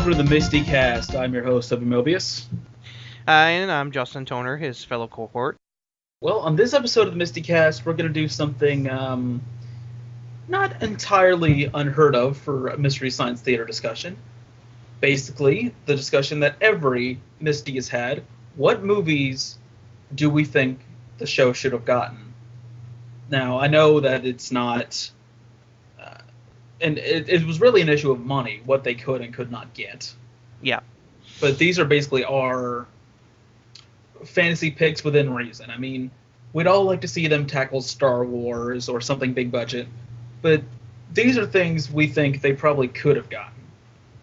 welcome to the MSTieCast. I'm your host, Toby Mobius. And I'm Justin Toner, his fellow cohort. Well, on this episode of the MSTieCast, we're going to do something not entirely unheard of for a Mystery Science Theater discussion. Basically, the discussion that every Misty has had. What movies do we think the show should have gotten? Now, I know that it's not... and it was really an issue of money, what they could and could not get. Yeah. But these are basically our fantasy picks within reason. I mean, we'd all like to see them tackle Star Wars or something big budget, but these are things we think they probably could have gotten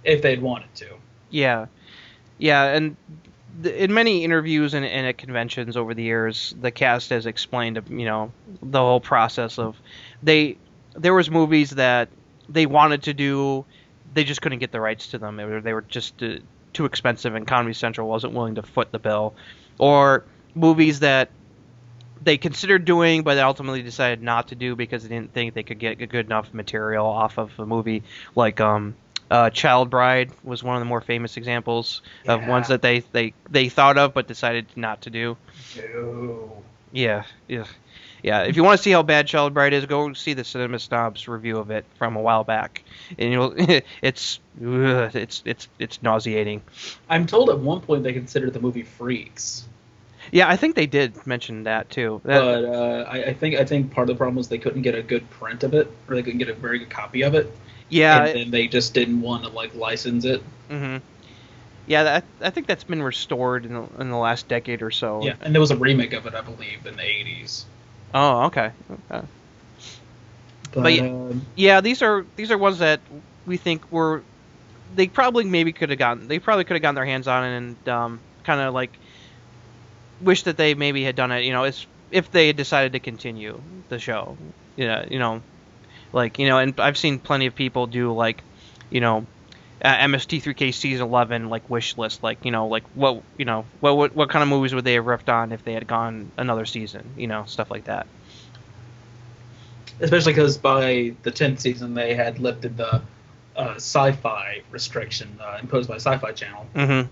if they'd wanted to. Yeah. Yeah, and in many interviews and at conventions over the years, the cast has explained, the whole process of there was movies that they wanted to do, they just couldn't get the rights to them. They were just too expensive, and Comedy Central wasn't willing to foot the bill. Or movies that they considered doing, but they ultimately decided not to do because they didn't think they could get a good enough material off of a movie. Like Child Bride was one of the more famous examples of ones that they thought of but decided not to do. No. Yeah. If you want to see how bad Child Bride is, go see the Cinema Snobs review of it from a while back, and it's nauseating. I'm told at one point they considered the movie Freaks. Yeah, I think they did mention that too. But I think part of the problem was they couldn't get a good print of it, or they couldn't get a very good copy of it. Yeah, and they just didn't want to license it. Mm-hmm. Yeah, I think that's been restored in the last decade or so. Yeah, and there was a remake of it, I believe, in the 80s. Oh, okay. But yeah, these are ones that we think they probably could have gotten their hands on it, and kind of like wish that they maybe had done it. If they had decided to continue the show. And I've seen plenty of people do MST3K season 11 wish list, what kind of movies would they have riffed on if they had gone another season, stuff like that. Especially because by the 10th season they had lifted the sci-fi restriction imposed by Sci-Fi Channel. Mm-hmm.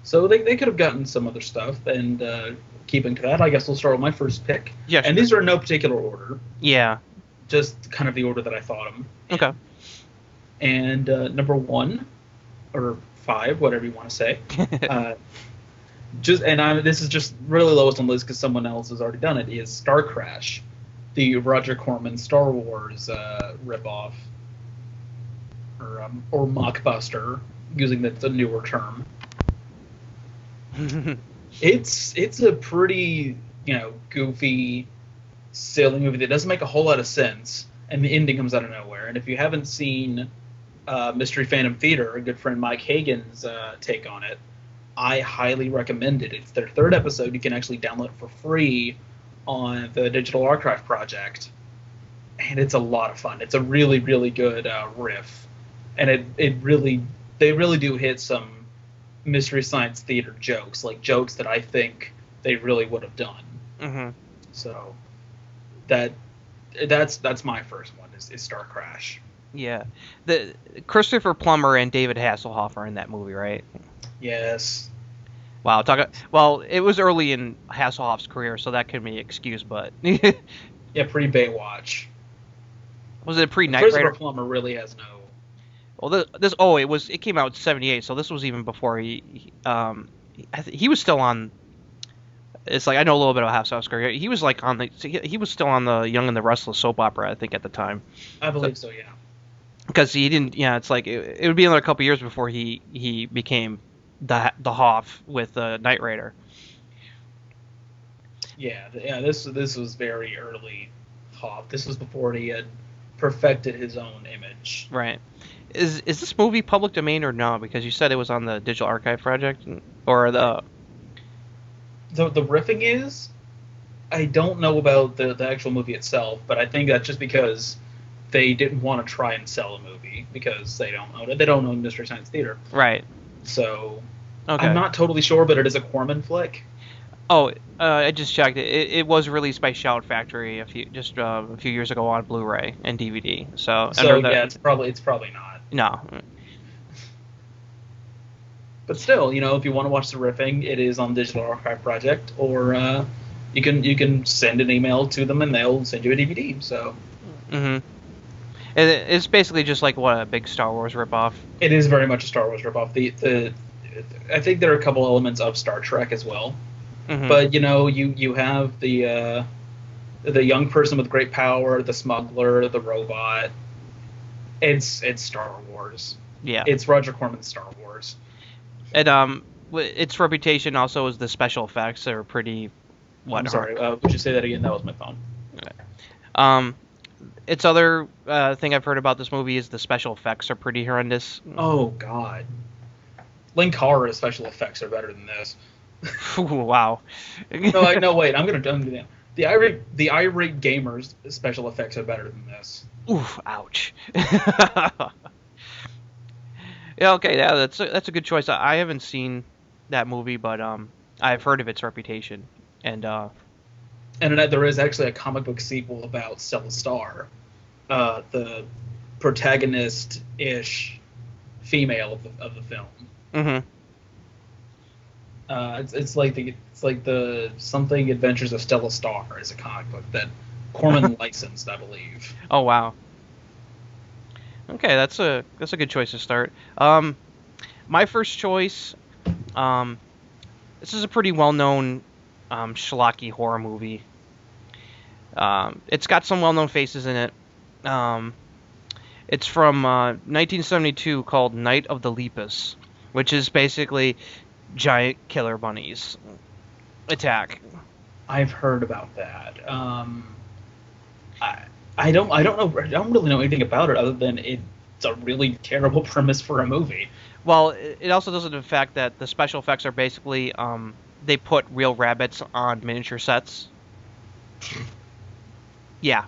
So they could have gotten some other stuff, and keeping to that, I guess we'll start with my first pick. Yeah, and these are in no particular order. Yeah. Just kind of the order that I thought them. Okay. And number 1, or 5, whatever you want to say. This is just really lowest on the list because someone else has already done it. Is Star Crash, the Roger Corman Star Wars ripoff, or mockbuster, using the newer term. It's a pretty goofy, silly movie that doesn't make a whole lot of sense, and the ending comes out of nowhere. And if you haven't seen Mystery Fandom Theater, a good friend Mike Hagan's take on it, I highly recommend it. It's their 3rd episode. You can actually download it for free on the Digital Archive Project, and it's a lot of fun. It's a really, really good riff, and they really do hit some Mystery Science Theater jokes, jokes that I think they really would have done. Mm-hmm. So that's my first one is Star Crash. Yeah, the Christopher Plummer and David Hasselhoff are in that movie, right? Yes. Wow. Well, it was early in Hasselhoff's career, so that can be excused, but yeah, pre-Baywatch. Was it pre-Knight Christopher Rider? Plummer really has no. Well, it came out in '78, so this was even before he was still on. It's I know a little bit about Hasselhoff's career. He was he was still on the Young and the Restless soap opera, I think, at the time. I believe so, yeah. Because he didn't, it's it would be another couple years before he became the Hoff with Knight Rider. Yeah. This was very early Hoff. This was before he had perfected his own image. Right. Is this movie public domain or no? Because you said it was on the Digital Archive Project, or the riffing is. I don't know about the actual movie itself, but I think that's just because they didn't want to try and sell a movie because they don't own it. They don't own Mystery Science Theater. Right. So okay. I'm not totally sure, but it is a Corman flick. Oh, I just checked. It was released by Shout Factory a few years ago on Blu-ray and DVD. So yeah, it's probably not. No. But still, if you want to watch the riffing, it is on Digital Archive Project, or you can send an email to them and they'll send you a DVD. So. Mm-hmm. It's basically just like what a big Star Wars ripoff. It is very much a Star Wars ripoff. I think there are a couple elements of Star Trek as well, but you have the young person with great power, the smuggler, the robot. It's Star Wars. Yeah, it's Roger Corman's Star Wars. And its reputation also is the special effects are pretty. I'm sorry. Would you say that again? That was my phone. Okay. Its other thing I've heard about this movie is the special effects are pretty horrendous. Oh God, Linkara's special effects are better than this. Wow. No, wait. I'm gonna do that. The irate gamers special effects are better than this. Oof! Ouch. Yeah. Okay. Yeah. That's a good choice. I haven't seen that movie, but I've heard of its reputation, and there is actually a comic book sequel about Stella Star, the protagonist-ish female of the film. Mm-hmm. It's like the Something Adventures of Stella Star is a comic book that Corman licensed, I believe. Oh wow. Okay, that's a good choice to start. My first choice, this is a pretty well-known schlocky horror movie. It's got some well-known faces in it. It's from 1972 called Night of the Lepus, which is basically giant killer bunnies attack. I've heard about that. I don't know. I don't really know anything about it other than it's a really terrible premise for a movie. Well, it also does the fact that the special effects are basically they put real rabbits on miniature sets. Yeah,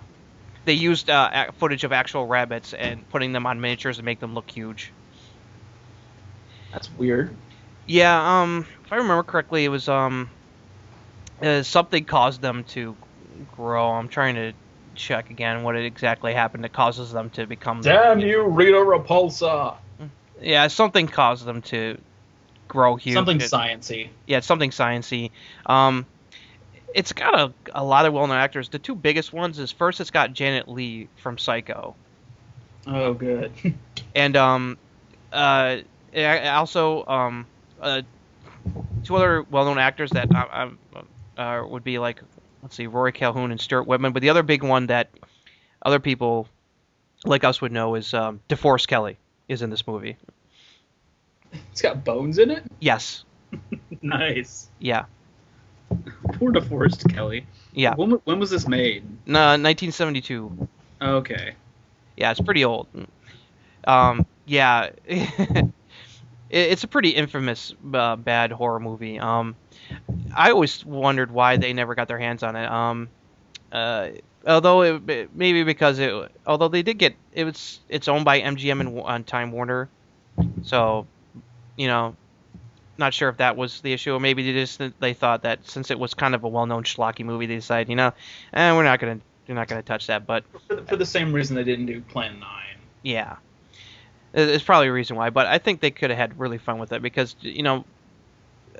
they used footage of actual rabbits and putting them on miniatures to make them look huge. That's weird. Yeah, if I remember correctly, it was something caused them to grow. I'm trying to check again what it exactly happened that causes them to become. Damn you, Rita Repulsa! Yeah, something caused them to grow huge. Something sciencey. Yeah, it's something sciencey. It's got a lot of well-known actors. The two biggest ones is first it's got Janet Leigh from Psycho. Oh, good. And also two other well-known actors that would be like, let's see, Rory Calhoun and Stuart Whitman. But the other big one that other people like us would know is DeForest Kelley is in this movie. It's got bones in it? Yes. Nice. Yeah. Poor DeForest Kelley. Yeah. When was this made? 1972. Okay. Yeah, it's pretty old. Yeah. It's a pretty infamous bad horror movie. I always wondered why they never got their hands on it. Although maybe because although they did get it's owned by MGM and Time Warner, so not sure if that was the issue, or maybe they thought that since it was kind of a well-known schlocky movie, they decided we're not gonna touch that. But for the same reason they didn't do Plan 9. Yeah. It's probably a reason why, but I think they could have had really fun with it because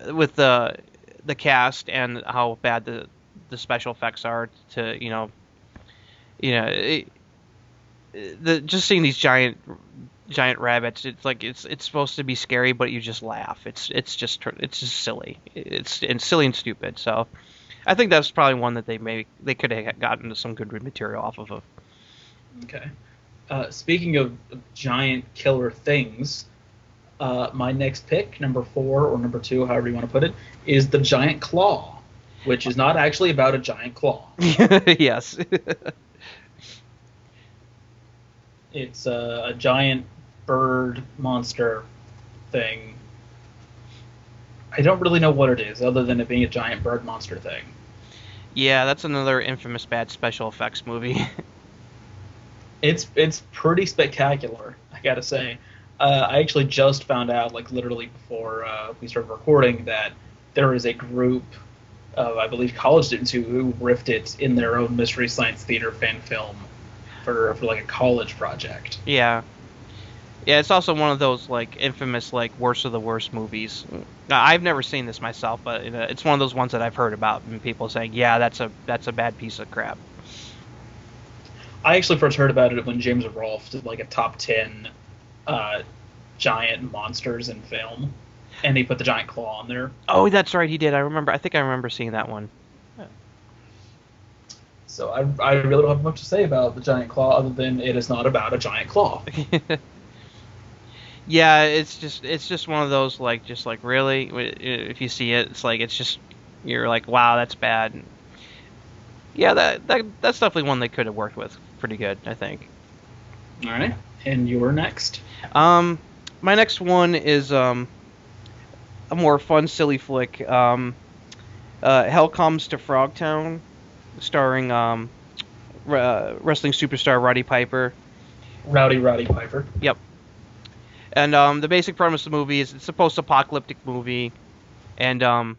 with the cast and how bad the special effects are to just seeing these giant rabbits, it's like it's supposed to be scary, but you just laugh. It's just silly. It's silly and stupid. So I think that's probably one that they could have gotten some good material off of. Okay. Speaking of giant killer things, my next pick, number 4 or number 2, however you want to put it, is The Giant Claw, which is not actually about a giant claw. Yes. It's a giant bird monster thing. I don't really know what it is, other than it being a giant bird monster thing. Yeah, that's another infamous bad special effects movie. It's pretty spectacular, I gotta say. I actually just found out, like literally before we started recording, that there is a group of, I believe, college students who riffed it in their own Mystery Science Theater fan film for like a college project. Yeah. Yeah, it's also one of those like infamous like worst of the worst movies. Now, I've never seen this myself, but it's one of those ones that I've heard about and people saying, "Yeah, that's a bad piece of crap." I actually first heard about it when James Rolfe did like a top 10 uh, giant monsters in film, and he put the giant claw on there. Oh, that's right, he did. I remember. I think I remember seeing that one. So I really don't have much to say about the giant claw other than it is not about a giant claw. Yeah, it's just one of those like just like really if you see it, it's like it's just you're like wow that's bad. Yeah, that's definitely one they could have worked with pretty good, I think. All right, and you're next. Um, my next one is a more fun, silly flick. Hell Comes to Frogtown, starring wrestling superstar Roddy Piper. Rowdy Piper. Yep. And the basic premise of the movie is it's a post-apocalyptic movie, and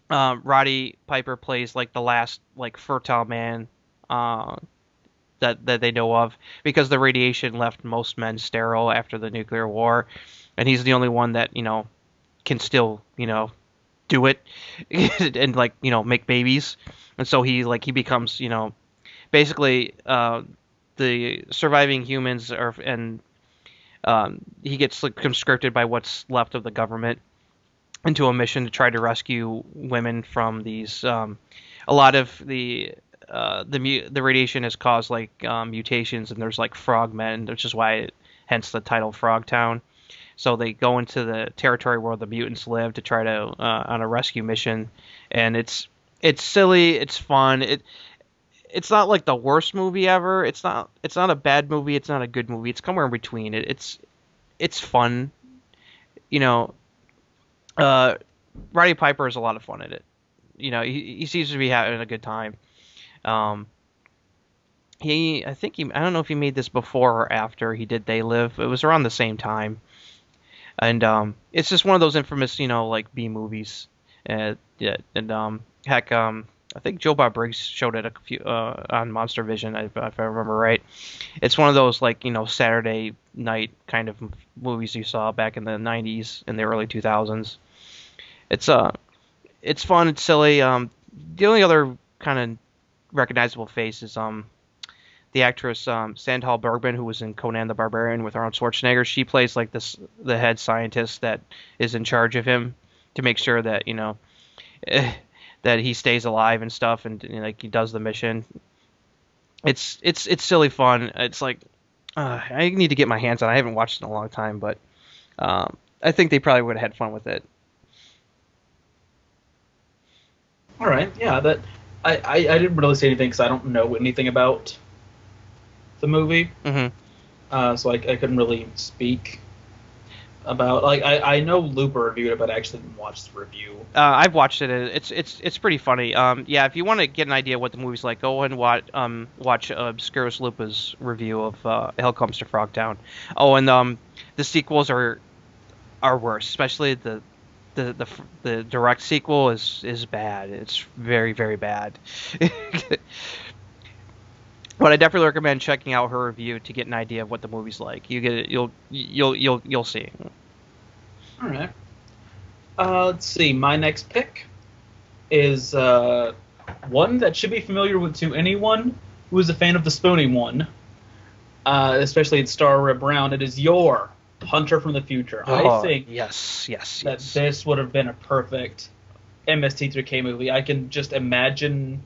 Roddy Piper plays like the last like fertile man that they know of because the radiation left most men sterile after the nuclear war, and he's the only one that can still do it and like make babies, and so he becomes basically the surviving humans are and he gets like conscripted by what's left of the government into a mission to try to rescue women from these. A lot of the radiation has caused like mutations, and there's like frogmen, which is why, hence the title Frogtown. So they go into the territory where the mutants live to try to on a rescue mission, and it's silly, it's fun. It's not like the worst movie ever. It's not a bad movie. It's not a good movie. It's somewhere in between. It's fun. Roddy Piper is a lot of fun in it. He seems to be having a good time. I don't know if he made this before or after he did They Live. It was around the same time, and it's just one of those infamous, like B movies. Yeah, and heck, I think Joe Bob Briggs showed it a few on Monster Vision, if I remember right. It's one of those like Saturday night kind of movies you saw back in the '90s and the early 2000s. It's fun, it's silly. The only other kind of recognizable face is the actress Sandhall Bergman, who was in Conan the Barbarian with Arnold Schwarzenegger. She plays like the head scientist that is in charge of him to make sure that that he stays alive and stuff, and like he does the mission. It's silly fun. It's like I need to get my hands on it. I haven't watched it in a long time, but I think they probably would have had fun with it. All right, yeah, that I didn't really say anything because I don't know anything about the movie, so I couldn't really speak about like I know Looper reviewed it, but I actually didn't watch the review. I've watched it. It's pretty funny. Yeah, if you want to get an idea of what the movie's like, go and watch Obscurus Lupa's review of Hell Comes to Frogtown. Oh, and the sequels are worse, especially the direct sequel is bad. It's very, very bad. But I definitely recommend checking out her review to get an idea of what the movie's like. You'll see. All right. Let's see. My next pick is one that should be familiar to anyone who is a fan of the Spoonie one, especially its star Reb Brown. It is your Hunter from the Future. I think yes. that this would have been a perfect MST3K movie. I can just imagine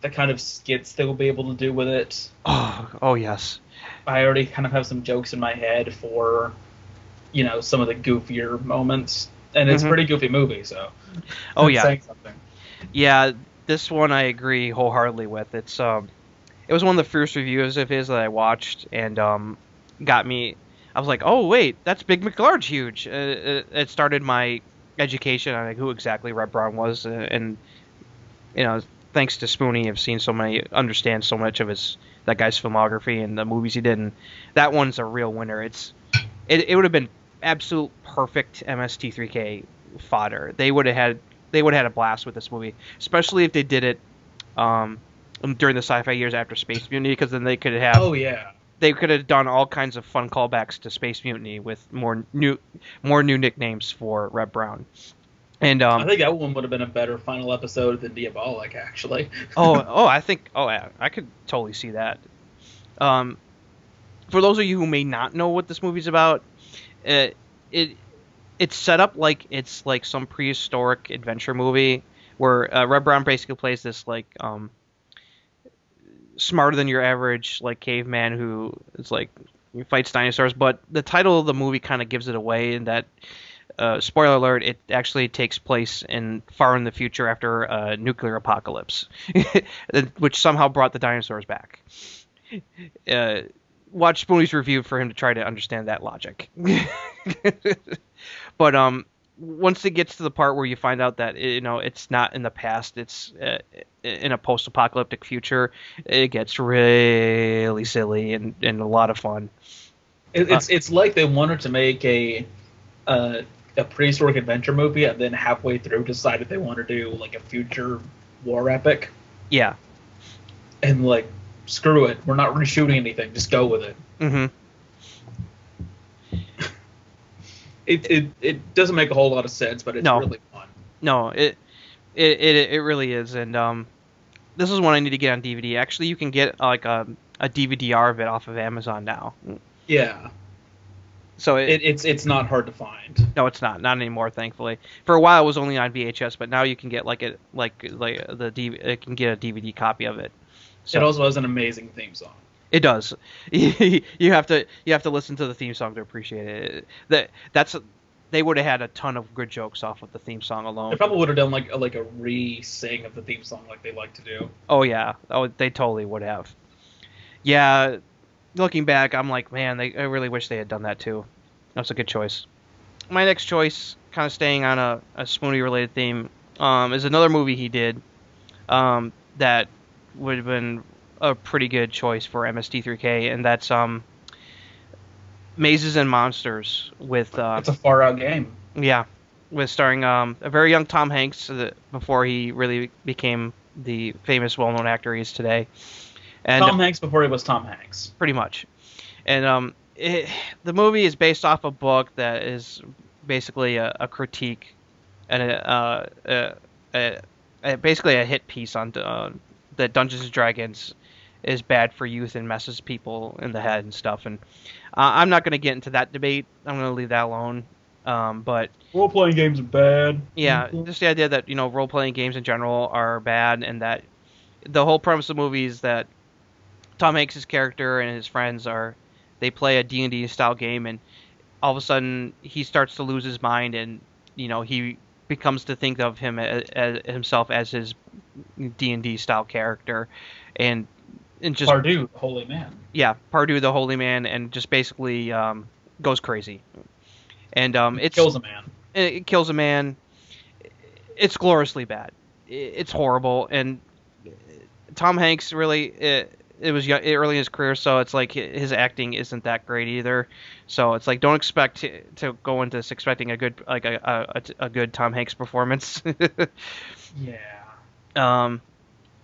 the kind of skits they will be able to do with it. Oh yes. I already kind of have some jokes in my head for, some of the goofier moments, and it's a pretty goofy movie. So, yeah, saying something. Yeah, this one I agree wholeheartedly with. It was one of the first reviews of his that I watched, and got me. I was like, oh wait, that's Big McLarge huge. It started my education on who exactly Reb Brown was, and thanks to Spoonie, I've understand so much of that guy's filmography and the movies he did, and that one's a real winner. It would have been absolute perfect MST3K fodder. They would have had a blast with this movie, especially if they did it during the sci-fi years after Space Mutiny, because then they could have they could have done all kinds of fun callbacks to Space Mutiny with more new nicknames for Red Brown. And I think that one would have been a better final episode than Diabolic, actually. I could totally see that. For those of you who may not know what this movie's about, it's set up like it's like some prehistoric adventure movie where Red Brown basically plays this like smarter than your average like caveman who is like fights dinosaurs. But the title of the movie kind of gives it away in that. Spoiler alert, it actually takes place far in the future after a nuclear apocalypse, which somehow brought the dinosaurs back. Watch Spoonie's review for him to try to understand that logic. But once it gets to the part where you find out that it's not in the past, it's in a post-apocalyptic future, it gets really silly and a lot of fun. It's like they wanted to make a prehistoric adventure movie, and then halfway through decided they want to do like a future war epic. Yeah. And like, screw it, we're not reshooting anything, just go with it. Mm-hmm. It doesn't make a whole lot of sense, but it's really fun. No, it really is, and this is one I need to get on DVD. Actually, you can get like a DVD-R of it off of Amazon now. Yeah. So it's not hard to find. No, it's not anymore, thankfully. For a while, it was only on VHS, but now you can get it can get a DVD copy of it. So, it also has an amazing theme song. It does. You have to listen to the theme song to appreciate it. They would have had a ton of good jokes off of the theme song alone. They probably would have done like a re-sing of the theme song like they like to do. Oh yeah. Oh, they totally would have. Yeah. Looking back, I'm like, man, I really wish they had done that too. That's a good choice. My next choice, kind of staying on a Spoonie-related theme, is another movie he did that would have been a pretty good choice for MST3K, and that's Mazes and Monsters with... it's a far-out game. Yeah, with starring a very young Tom Hanks before he really became the famous, well-known actor he is today. And Tom Hanks before he was Tom Hanks. Pretty much. And the movie is based off a book that is basically a critique and basically a hit piece on that Dungeons and Dragons is bad for youth and messes people in the head and stuff. And I'm not going to get into that debate. I'm going to leave that alone. But role-playing games are bad. Yeah, just the idea that role-playing games in general are bad, and that the whole premise of the movie is that Tom Hanks' character and his friends they play a D&D style game, and all of a sudden he starts to lose his mind, and he becomes to think of himself as his D&D style character, and just Pardue, the holy man. Yeah, Pardue, the holy man, and just basically goes crazy, and it kills a man. It kills a man. It's gloriously bad. It's horrible, and Tom Hanks really. It was early in his career, so it's like his acting isn't that great either. So it's like don't expect to go into this expecting a good a good Tom Hanks performance. Yeah.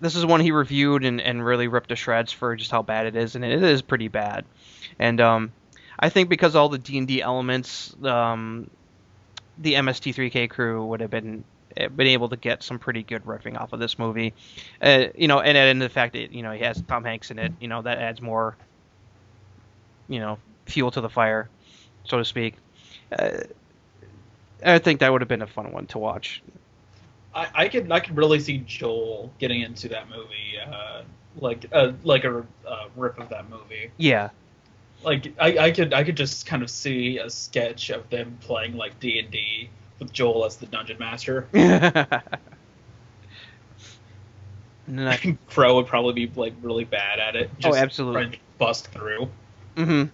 This is one he reviewed and really ripped to shreds for just how bad it is, and it is pretty bad. And I think because all the D&D elements, the MST3K crew would have been able to get some pretty good riffing off of this movie, and the fact that he has Tom Hanks in it, that adds more, fuel to the fire, so to speak. I think that would have been a fun one to watch. I could really see Joel getting into that movie, like a riff of that movie. Yeah. Like I could just kind of see a sketch of them playing like D&D. With Joel as the dungeon master. Crow would probably be like really bad at it. Just absolutely. Trying to bust through. Mm-hmm.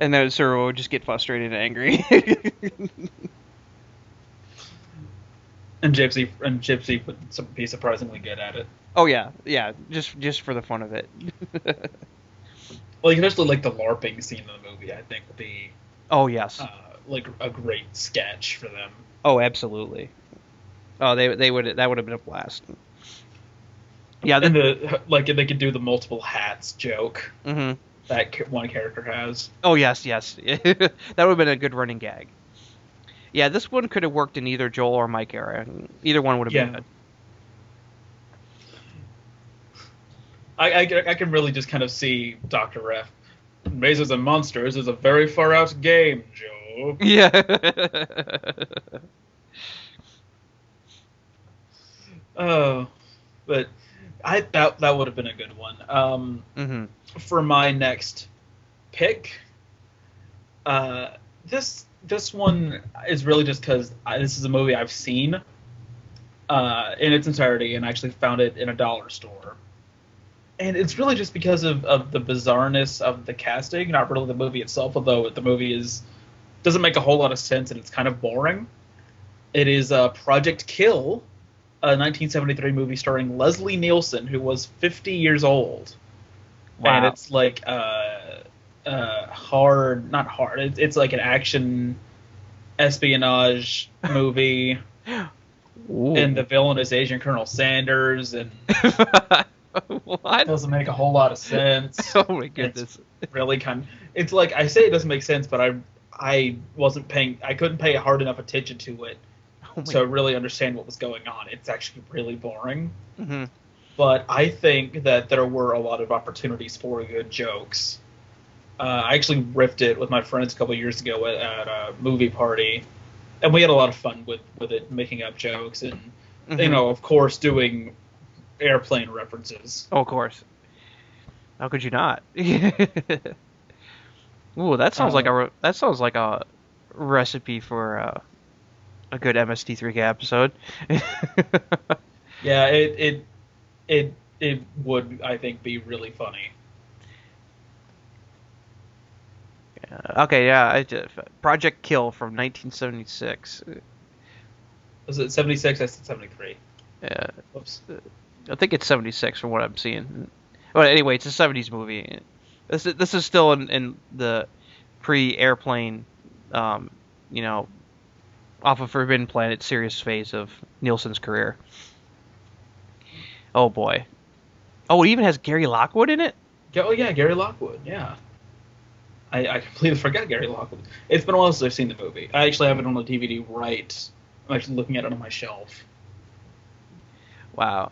And then Suro would just get frustrated and angry. and Gypsy would be surprisingly good at it. Oh yeah, just for the fun of it. Well, especially like the LARPing scene in the movie, I think would be. Oh yes. Like a great sketch for them. Oh, absolutely. Oh, they would that would have been a blast. Yeah, and they could do the multiple hats joke. Mm-hmm. that one character has. Oh yes, yes, that would have been a good running gag. Yeah, this one could have worked in either Joel or Mike era. Either one would have been Yeah. good. I can really just kind of see Dr. Ref. Mazes and Monsters is a very far out game, Joe. Yeah. Oh, but that would have been a good one. Mm-hmm. For my next pick, this one is really just because this is a movie I've seen in its entirety and actually found it in a dollar store. And it's really just because of the bizarreness of the casting, not really the movie itself, although the movie doesn't make a whole lot of sense and it's kind of boring. It is Project Kill, a 1973 movie starring Leslie Nielsen, who was 50 years old. Wow. And it's like hard, not hard. It's like an action espionage movie. Ooh. And the villain is Agent Colonel Sanders, and What? it doesn't make a whole lot of sense. Oh my goodness. It's really it's like, I say it doesn't make sense, but I couldn't pay hard enough attention to it to really understand what was going on. It's actually really boring. Mm-hmm. But I think that there were a lot of opportunities for good jokes. I actually riffed it with my friends a couple of years ago at a movie party, and we had a lot of fun with it, making up jokes and, of course, doing airplane references. Oh, of course. How could you not? Ooh, that sounds like a recipe for a good MST3K episode. Yeah, it would, I think, be really funny. Okay, yeah, Project Kill from 1976. Was it 76? I said 73. Yeah. Whoops. I think it's 76 from what I'm seeing. Well, anyway, it's a 70s movie. This is still in the pre-airplane, off of Forbidden Planet serious phase of Nielsen's career. Oh boy. Oh, it even has Gary Lockwood in it? Oh yeah, Gary Lockwood. Yeah. I completely forgot Gary Lockwood. It's been a while since I've seen the movie. I actually have it on the DVD right. I'm actually looking at it on my shelf. Wow.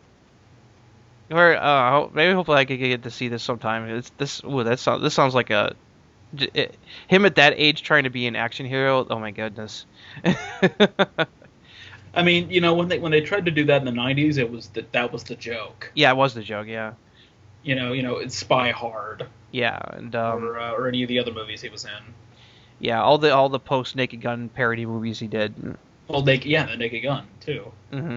Or maybe hopefully I could get to see this sometime. This sounds like him at that age trying to be an action hero. Oh my goodness. I mean, when they tried to do that in the 90s, that was the joke. Yeah, it was the joke. Yeah. It's Spy Hard. Yeah, and or any of the other movies he was in. Yeah, all the post Naked Gun parody movies he did. Well, the Naked Gun too. Mm-hmm.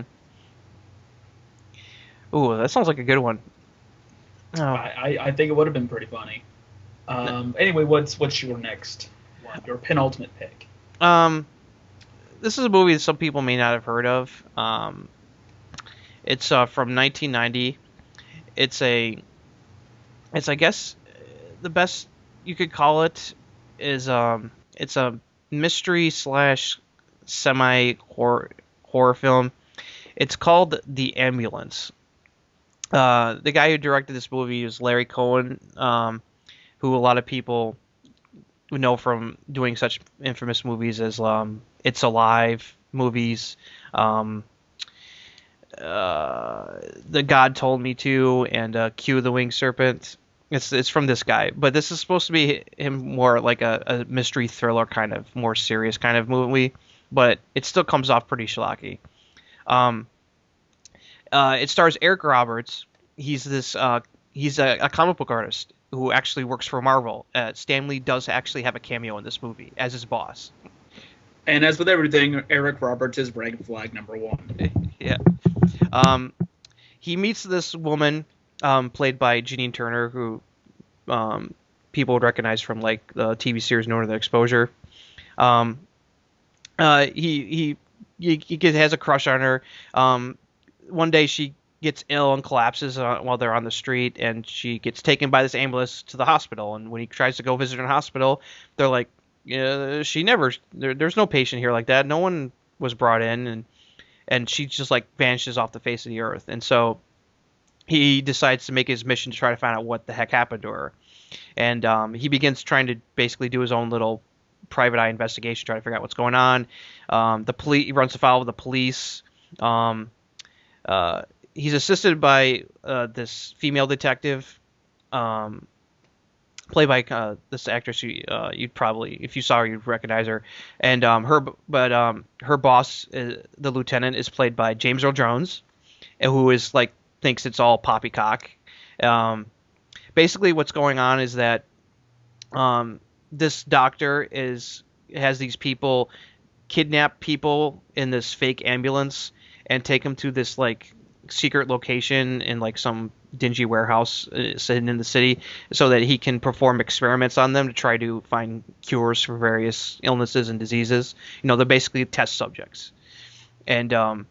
Ooh, that sounds like a good one. Oh. I think it would have been pretty funny. Anyway, what's your next one? Your penultimate pick? This is a movie that some people may not have heard of. It's from 1990. It's I guess the best you could call it is it's a mystery / semi horror film. It's called The Ambulance. The guy who directed this movie is Larry Cohen, who a lot of people know from doing such infamous movies as It's Alive movies, The God Told Me To, and Q the Winged Serpent. It's from this guy, but this is supposed to be him more like a mystery thriller kind of, more serious kind of movie, but it still comes off pretty schlocky. It stars Eric Roberts. He's a comic book artist who actually works for Marvel. Stan Lee does actually have a cameo in this movie as his boss. And as with everything, Eric Roberts is rank flag number one. Yeah. He meets this woman, played by Janine Turner, who people would recognize from like the TV series Northern Exposure. He has a crush on her. One day she gets ill and collapses while they're on the street, and she gets taken by this ambulance to the hospital. And when he tries to go visit her in the hospital, they're like, there's no patient here like that. No one was brought in, and she just like vanishes off the face of the earth. And so he decides to make his mission to try to find out what the heck happened to her. and he begins trying to basically do his own little private eye investigation, trying to figure out what's going on. He runs afoul of the police. Um, he's assisted by this female detective, um, played by this actress you'd probably, if you saw her, you'd recognize her. And her boss, the lieutenant, is played by James Earl Jones, who is like thinks it's all poppycock. Basically, what's going on is that this doctor has these people kidnap people in this fake ambulance and take them to this like secret location in like some dingy warehouse sitting in the city, so that he can perform experiments on them to try to find cures for various illnesses and diseases. They're basically test subjects. And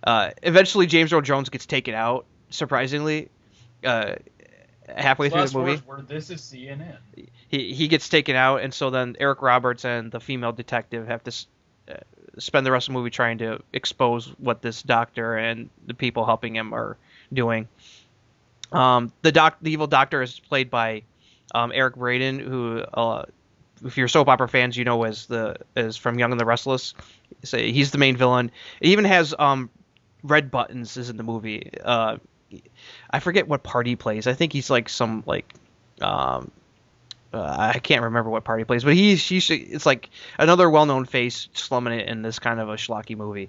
eventually James Earl Jones gets taken out, surprisingly, halfway through the movie. Where this is CNN. He gets taken out, and so then Eric Roberts and the female detective have to spend the rest of the movie trying to expose what this doctor and the people helping him are doing. The evil doctor is played by Eric Braeden, who, if you're soap opera fans, you know is from Young and the Restless. So he's the main villain. It even has red buttons is in the movie. I forget what part he plays. I think he's like some like I can't remember what part he plays, but it's like another well-known face slumming it in this kind of a schlocky movie.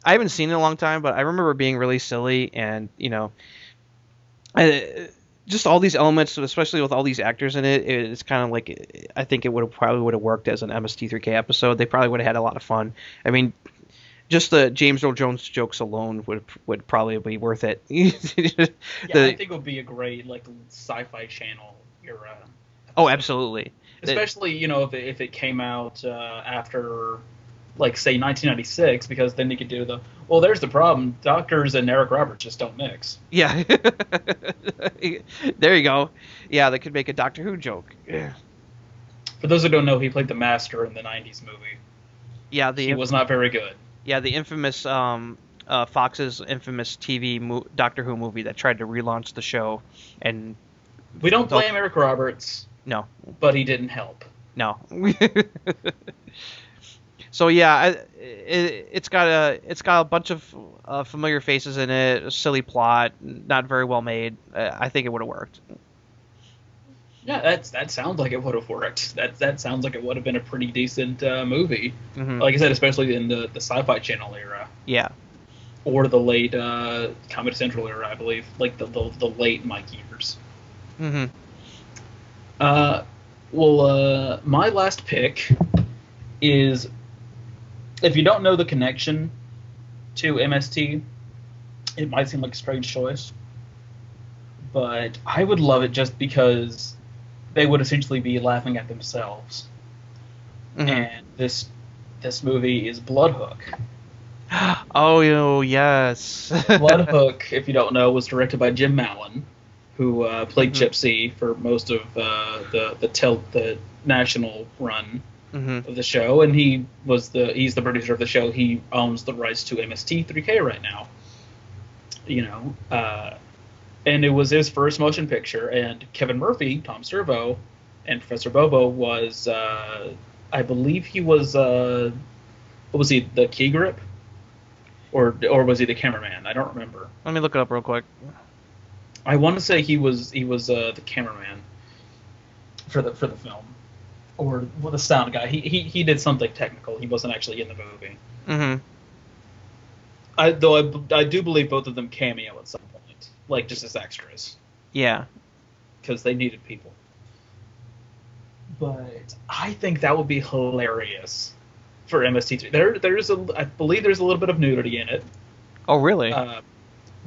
I haven't seen it in a long time, but I remember it being really silly, and just all these elements, especially with all these actors in it. It's kind of like, I think it probably would have worked as an MST3K episode. They probably would have had a lot of fun. I mean, just the James Earl Jones jokes alone would probably be worth it. I think it would be a great like Sci-Fi Channel era episode. Oh, absolutely. Especially if it came out after, like, say 1996, because then you could do there's the problem. Doctors and Eric Roberts just don't mix. Yeah. There you go. Yeah, they could make a Doctor Who joke. Yeah. For those who don't know, he played the Master in the 90s movie. Yeah, he was not very good. Yeah, the infamous Fox's infamous TV Doctor Who movie that tried to relaunch the show, and we don't blame Eric Roberts. No, but he didn't help. No. So yeah, it's got a bunch of familiar faces in it. A silly plot, not very well made. I think it would have worked. Yeah, that sounds like it would have worked. That sounds like it would have been a pretty decent movie. Mm-hmm. Like I said, especially in the Sci-Fi Channel era. Yeah. Or the late Comedy Central era, I believe, like the late Mike years. Mm-hmm. My last pick is, if you don't know the connection to MST, it might seem like a strange choice, but I would love it just because they would essentially be laughing at themselves. Mm-hmm. And this movie is Bloodhook. Oh, yes. Bloodhook, if you don't know, was directed by Jim Mallon, who played Mm-hmm. Gypsy for most of the national run Mm-hmm. of the show, and he's the producer of the show. He owns the rights to MST3K right now. And it was his first motion picture, and Kevin Murphy, Tom Servo, and Professor Bobo was, I believe he was, what was he, the key grip? Or was he the cameraman? I don't remember. Let me look it up real quick. I want to say he was the cameraman for the film, or the sound guy. He did something technical. He wasn't actually in the movie. Mm-hmm. I do believe both of them cameo at some point, like just as extras. Yeah. Because they needed people. But I think that would be hilarious for MST3. I believe there's a little bit of nudity in it. Oh, really?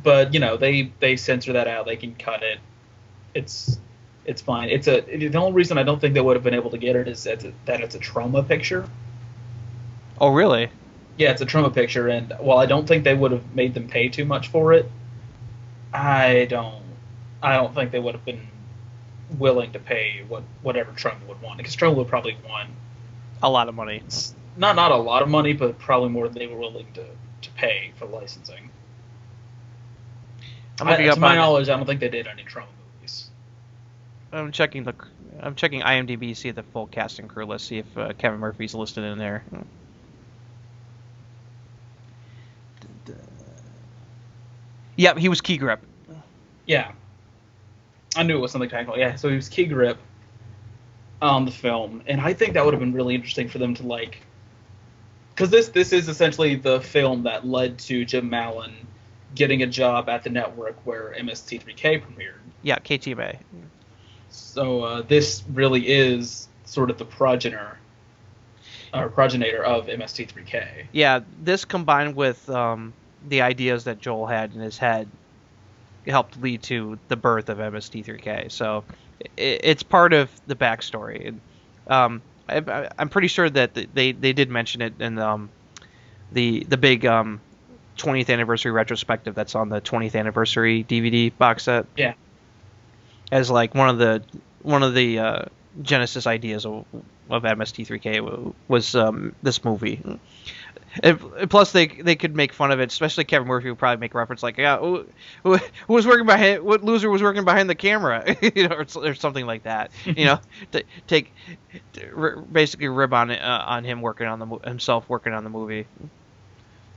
But they censor that out. They can cut it. It's fine. The only reason I don't think they would have been able to get it is that it's a trauma picture. Oh, really? Yeah, it's a trauma picture, and while I don't think they would have made them pay too much for it, I don't think they would have been willing to pay whatever Trauma would want, because Trauma would probably want a lot of money. Not a lot of money, but probably more than they were willing to pay for licensing. To my knowledge, I don't think they did any Trauma movies. I'm checking IMDb, see the full cast and crew list, see if Kevin Murphy's listed in there. Yep, he was key grip. Yeah. I knew it was something technical. Yeah, so he was key grip on the film, and I think that would have been really interesting for them to like, because this is essentially the film that led to Jim Mallon getting a job at the network where MST3K premiered. Yeah, KTMA. So this really is sort of the progenitor of MST3K. Yeah, this combined with the ideas that Joel had in his head helped lead to the birth of MST3K. So it's part of the backstory. I'm pretty sure that they did mention it in the big 20th anniversary retrospective that's on the 20th anniversary DVD box set. Yeah. As like one of the Genesis ideas of MST3K was this movie. And plus, they could make fun of it, especially Kevin Murphy would probably make reference like, yeah, who was working behind, what loser was working behind the camera, or something like that. Basically rib on him working on himself working on the movie.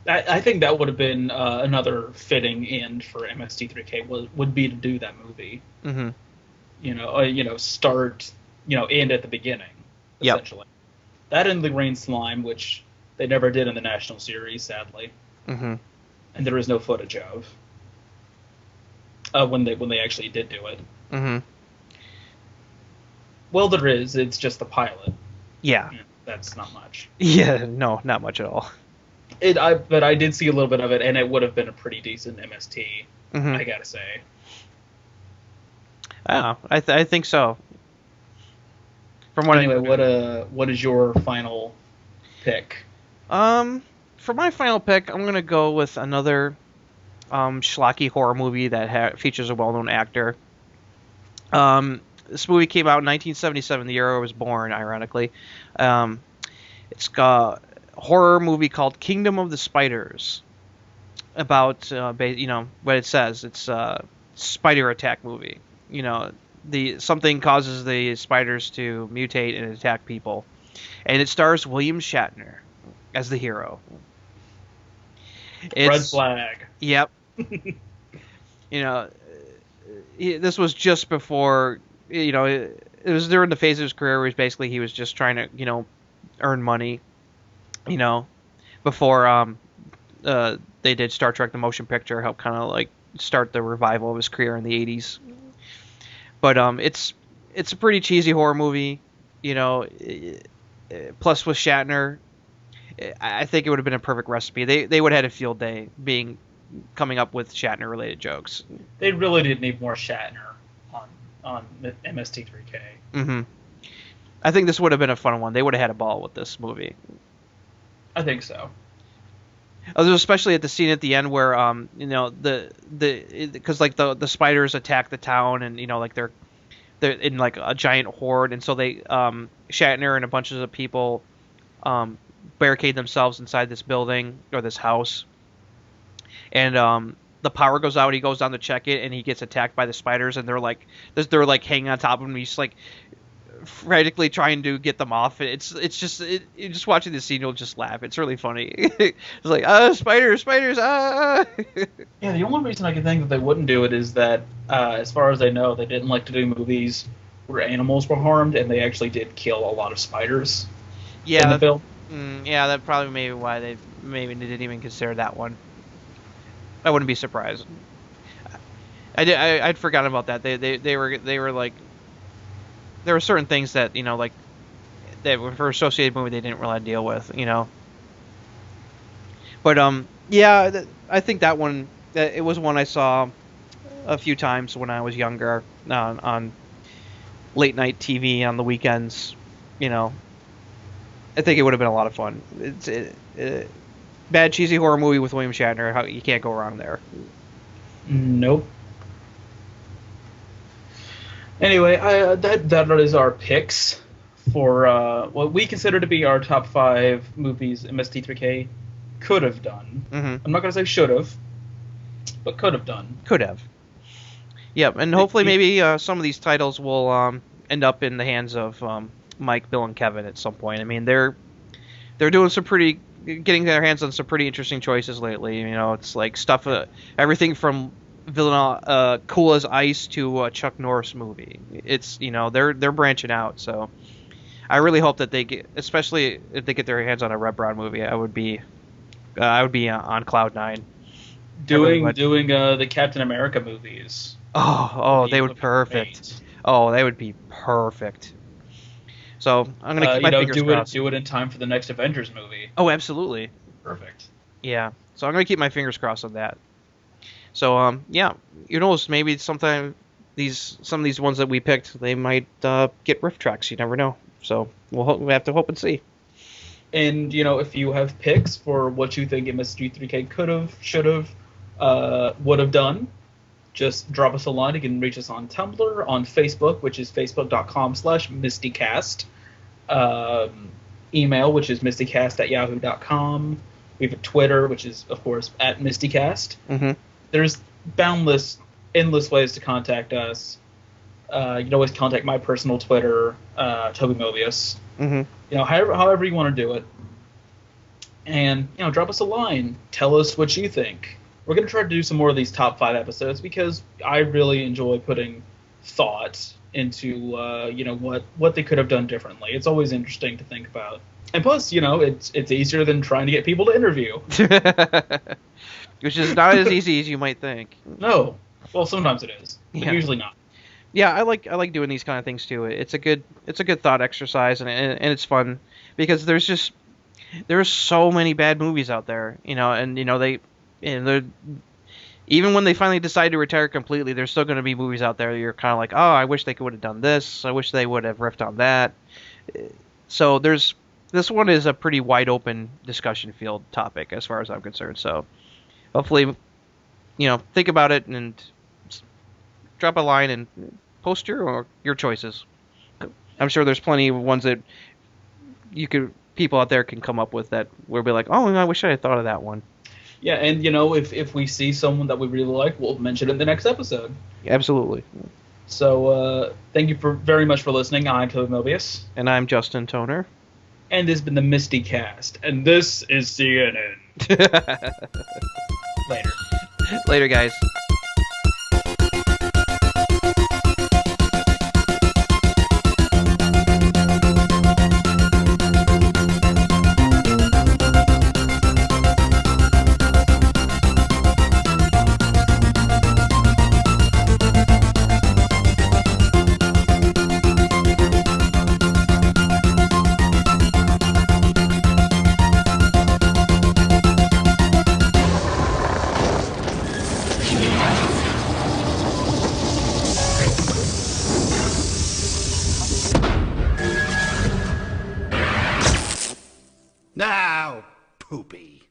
I think that would have been another fitting end for MST3K would be to do that movie. Mm-hmm. Start, end at the beginning, essentially. Yep. That and the Green Slime, which they never did in the National Series, sadly. Mm-hmm. And there is no footage of when they actually did do it. Mm-hmm. Well, there is. It's just the pilot. Yeah. That's not much. Yeah, no, not much at all. But I did see a little bit of it, and it would have been a pretty decent MST, mm-hmm. I gotta say. Oh, I think so. What is your final pick? For my final pick, I'm gonna go with another schlocky horror movie that features a well-known actor. This movie came out in 1977, the year I was born, ironically. It's got a horror movie called Kingdom of the Spiders. About what it says. It's a spider attack movie. Something causes the spiders to mutate and attack people, and it stars William Shatner as the hero. Red flag. Yep. This was just before. It was during the phase of his career where he was just trying to earn money. Before they did Star Trek: The Motion Picture, helped kind of like start the revival of his career in the 80s. But it's a pretty cheesy horror movie, plus with Shatner, I think it would have been a perfect recipe. They would have had a field day coming up with Shatner related jokes. They really did need more Shatner on MST3K. Mm-hmm. I think this would have been a fun one. They would have had a ball with this movie. I think so. Especially at the scene at the end where because like the spiders attack the town and they're in like a giant horde, and so they Shatner and a bunch of people barricade themselves inside this building or this house, and the power goes out. He goes down to check it, and he gets attacked by the spiders, and they're like hanging on top of him. He's like frantically trying to get them off. It's just watching the scene, you'll just laugh. It's really funny. It's like spiders, yeah, the only reason I can think that they wouldn't do it is that as far as I know, they didn't like to do movies where animals were harmed, and they actually did kill a lot of spiders in the film. Yeah, that probably may be why they didn't even consider that one. I wouldn't be surprised. I'd forgotten about that. They were like, there were certain things that that were for associated movie they didn't really deal with, But yeah, I think that one it was one I saw a few times when I was younger on late night TV on the weekends. I think it would have been a lot of fun. It's bad cheesy horror movie with William Shatner. You can't go wrong there. Nope. Anyway, that is our picks for what we consider to be our top 5 movies MST3K could have done. Mm-hmm. I'm not going to say should have, but could have done. Could have. Yep, and hopefully maybe some of these titles will end up in the hands of Mike, Bill, and Kevin at some point. I mean, they're doing getting their hands on some pretty interesting choices lately. You know, it's like stuff, everything from Cool as Ice to a Chuck Norris movie. It's, you know, they're branching out. So I really hope that they get, especially if they get their hands on a Red Brown movie, I would be on cloud nine. Doing the Captain America movies. They would be perfect. Great. Oh, they would be perfect. So I'm gonna keep my fingers crossed. Do it in time for the next Avengers movie. Oh, absolutely. Perfect. Yeah. So I'm gonna keep my fingers crossed on that. So yeah, you know, maybe sometime some of these ones that we picked, they might get riff tracks. You never know. So we have to hope and see. And you know, if you have picks for what you think MST3K could have, should have, would have done, just drop us a line. You can reach us on Tumblr, on Facebook, which is facebook.com/MSTieCast. Email, which is MSTieCast@yahoo.com. We have a Twitter, which is, of course, @MSTieCast. Mm-hmm. There's endless ways to contact us. You can always contact my personal Twitter, Toby Mobius. Mm-hmm. You know, however you want to do it. And, you know, drop us a line. Tell us what you think. We're going to try to do some more of these top 5 episodes because I really enjoy putting thought into, you know, what they could have done differently. It's always interesting to think about. And plus, you know, it's easier than trying to get people to interview. Which is not as easy as you might think. No. Well, sometimes it is, but usually not. Yeah, I like doing these kind of things too. It's a good thought exercise, and it's fun because there's so many bad movies out there, you know, and you know they're even when they finally decide to retire completely, there's still going to be movies out there. You're kind of like, oh, I wish they would have done this. I wish they would have riffed on that. So this one is a pretty wide open discussion field topic as far as I'm concerned. So hopefully, you know, think about it and drop a line and post your choices. I'm sure there's plenty of ones that people out there can come up with that will be like, oh, I wish I had thought of that one. Yeah, and you know, if we see someone that we really like, we'll mention it in the next episode. Absolutely. So thank you very much for listening. I'm Toby Mobius. And I'm Justin Toner. And this has been the MSTieCast. And this is CNN. Later. Later, guys. Now, poopy.